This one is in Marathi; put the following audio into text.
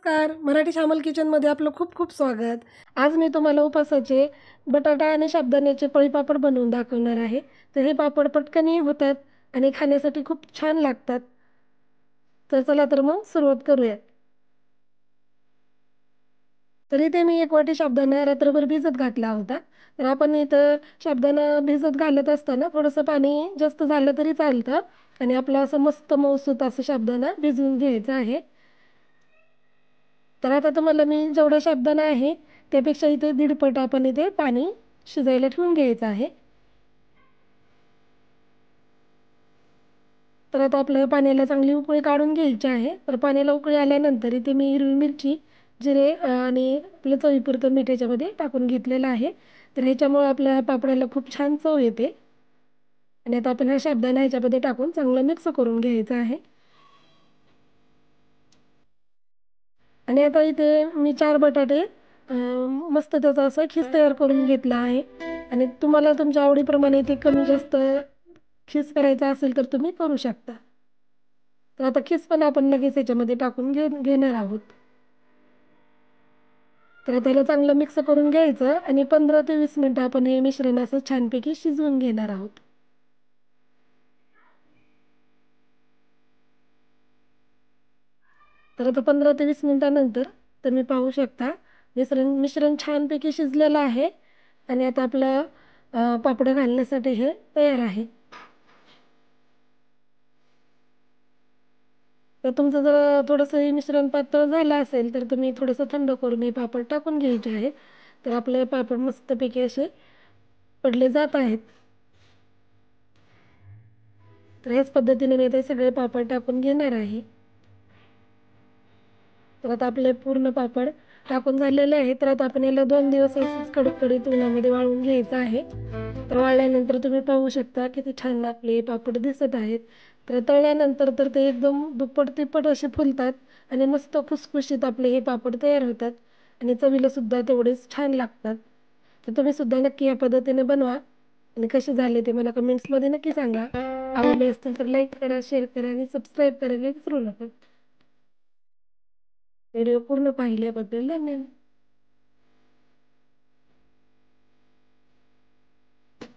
नमस्कार. मराठी श्यामल किचनमध्ये आपलं खूप खूप स्वागत. आज मी तुम्हाला उपासाचे बटाटा आणि साबुदाण्याचे पळीपापड बनवून दाखवणार आहे. तर हे पापड पटकनही होतात आणि खाण्यासाठी खूप छान लागतात. तर चला तर मग सुरुवात करूयात. तर इथे मी 1 वाटी साबुदाणा रात्रभर भिजत घातला होता. तर आपण इथं साबुदाणा भिजत घालत असताना थोडंसं पाणी जास्त झालं तरी चालतं आणि आपलं असं मस्त मऊसूत असं साबुदाणा भिजवून घ्यायचा आहे. तर आता तुम्हाला मी जेवढा साबुदाणा आहे त्यापेक्षा इथे 1.5 पट आपण इथे पाणी शिजायला ठेवून घ्यायचं आहे. तर आता आपल्या पाण्याला चांगली उकळी काढून घ्यायची आहे. तर पाण्याला उकळी आल्यानंतर इथे मी हिरवी मिरची, जिरे आणि आपलं चवीपुरतं मीठ याच्यामध्ये टाकून घेतलेलं आहे. तर ह्याच्यामुळे आपल्या पापडाला खूप छान चव येते. आणि आता आपण हा साबुदाणा ह्याच्यामध्ये टाकून चांगलं मिक्स करून घ्यायचं आहे. आणि आता इथे मी 4 बटाटे मस्त त्याचा असा खीस तयार करून घेतला आहे. आणि तुम्हाला तुमच्या आवडीप्रमाणे ते कमी जास्त खीस करायचा असेल तर तुम्ही करू शकता. तर आता खीस पण आपण लगेच याच्यामध्ये टाकून घेणार आहोत. तर त्याला चांगलं मिक्स करून घ्यायचं आणि 15 ते 20 मिनिटं आपण हे मिश्रण असं छानपैकी शिजवून घेणार आहोत. तर आता 15 ते 20 मिनिटानंतर तुम्ही पाहू शकता मिश्रण मिश्रण छानपैकी शिजलेलं आहे आणि आता आपलं पापड घालण्यासाठी हे तयार आहे. तर तुमचं जर थोडंसं हे मिश्रण पातळ झालं असेल तर तुम्ही थोडंसं थंड करून हे पापड टाकून घ्यायचे आहेत. तर आपले पापड मस्तपैकी असे पडले जात आहेत. तर ह्याच पद्धतीने मी ते सगळे पापड टाकून घेणार आहे. तर आता आपले पूर्ण पापड टाकून झालेले आहे. तर आता आपण याला 2 दिवस असंच कडकडीत उन्हामध्ये वाळवून घ्यायचं आहे. तर वाळल्यानंतर तुम्ही पाहू शकता किती छान आपले पापड दिसत आहेत. तर तळल्यानंतर तर ते एकदम दुप्पट-तिप्पट असे फुलतात आणि मस्त खुसखुशीत आपले हे पापड तयार होतात आणि चवीला सुद्धा तेवढेच छान लागतात. तर तुम्ही सुद्धा नक्की या पद्धतीने बनवा आणि कसे झाले ते मला कमेंट्समध्ये नक्की सांगा. आवडले असतील तर लाईक करा, शेअर करा आणि सबस्क्राईब करायला विसरू नका. व्हिडिओ पूर्ण पाहिल्याबद्दल धन्यवाद.